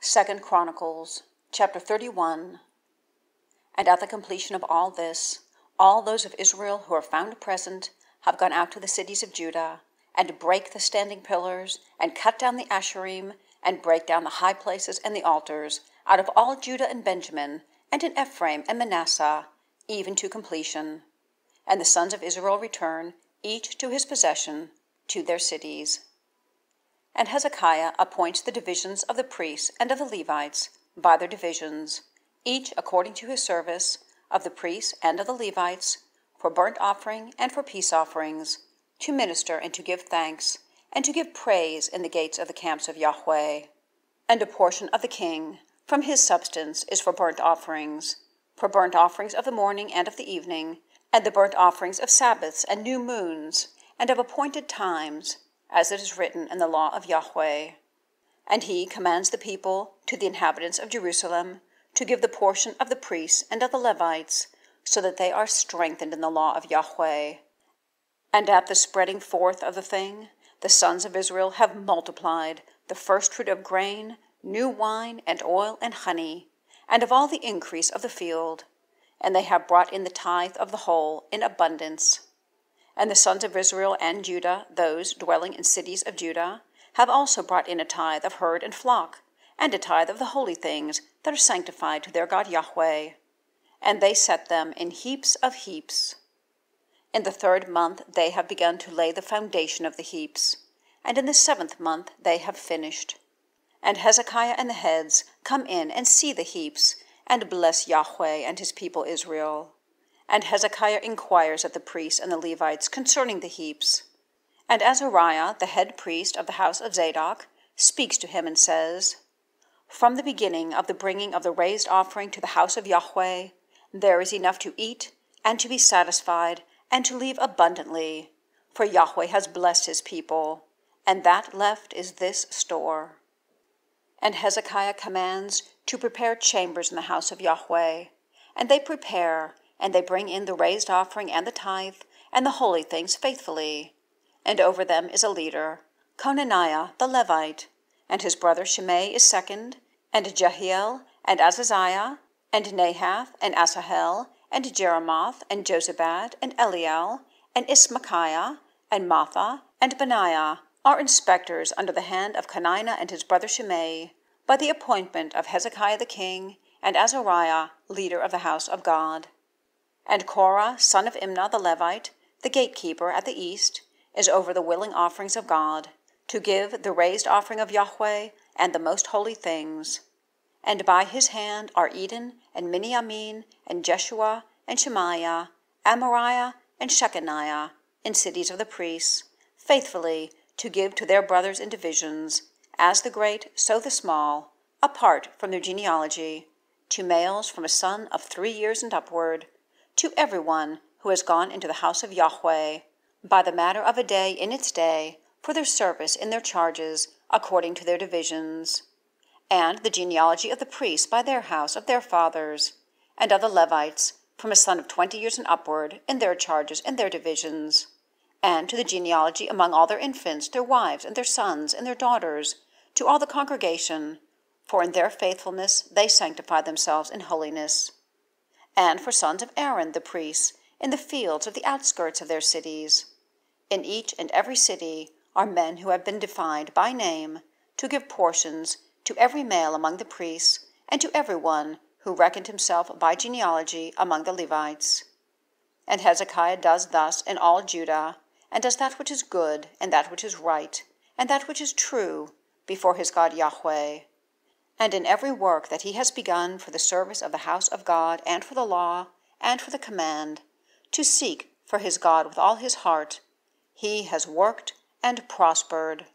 2 Chronicles, chapter 31. And at the completion of all this, all those of Israel who are found present have gone out to the cities of Judah, and break the standing pillars, and cut down the Asherim, and break down the high places and the altars, out of all Judah and Benjamin, and in Ephraim and Manasseh, even to completion. And the sons of Israel return, each to his possession, to their cities. And Hezekiah appoints the divisions of the priests and of the Levites by their divisions, each according to his service, of the priests and of the Levites, for burnt offering and for peace offerings, to minister and to give thanks, and to give praise in the gates of the camps of Yahweh. And a portion of the king, from his substance, is for burnt offerings of the morning and of the evening, and the burnt offerings of Sabbaths and new moons, and of appointed times, as it is written in the Law of YHWH. And he commands the people, to the inhabitants of Jerusalem, to give the portion of the priests and of the Levites, so that they are strengthened in the law of YHWH. And at the spreading forth of the thing, the sons of Israel have multiplied the firstfruit of grain, new wine, and oil, and honey, and of all the increase of the field. And they have brought in the tithe of the whole in abundance. And the sons of Israel and Judah, those dwelling in cities of Judah, have also brought in a tithe of herd and flock, and a tithe of the holy things that are sanctified to their God YHWH. And they set them in heaps of heaps. In the 3rd month they have begun to lay the foundation of the heaps, and in the 7th month they have finished. And Hezekiah and the heads come in and see the heaps, and bless YHWH and his people Israel. And Hezekiah inquires at the priests and the Levites concerning the heaps. And Azariah, the head priest of the house of Zadok, speaks to him and says, From the beginning of the bringing of the raised offering to the house of YHWH, there is enough to eat, and to be satisfied, and to leave abundantly, for YHWH has blessed his people, and that left is this store. And Hezekiah commands to prepare chambers in the house of YHWH, and they prepare, and they bring in the raised offering and the tithe, and the holy things faithfully. And over them is a leader, Conaniah the Levite, and his brother Shimei is second, and Jehiel, and Azaziah, and Nahath, and Asahel, and Jerimoth, and Jozabad, and Eliel, and Ismachiah, and Mahath, and Benaiah are inspectors under the hand of Conaniah and his brother Shimei, by the appointment of Hezekiah the king, and Azariah, leader of the house of God. And Korah, son of Imnah the Levite, the gatekeeper at the east, is over the willing offerings of God, to give the raised offering of YHWH and the most holy things. And by his hand are Eden, and Miniamin, and Jeshua, and Shemaiah, Amariah, and Shechaniah, in cities of the priests, faithfully to give to their brothers in divisions, as the great, so the small, apart from their genealogy, to males from a son of 3 years and upward, to every one who has gone into the house of YHWH, by the matter of a day in its day, for their service in their charges, according to their divisions. And the genealogy of the priests by their house of their fathers, and of the Levites, from a son of 20 years and upward, in their charges and their divisions. And to the genealogy among all their infants, their wives, and their sons, and their daughters, to all the congregation, for in their faithfulness they sanctify themselves in holiness. And for sons of Aaron the priests, in the fields of the outskirts of their cities. In each and every city are men who have been defined by name, to give portions to every male among the priests, and to every one who reckoned himself by genealogy among the Levites. And Hezekiah does thus in all Judah, and does that which is good, and that which is right, and that which is true, before his God YHWH. And in every work that he has begun for the service of the house of God, and for the law, and for the command, to seek for his God with all his heart, he has worked and prospered.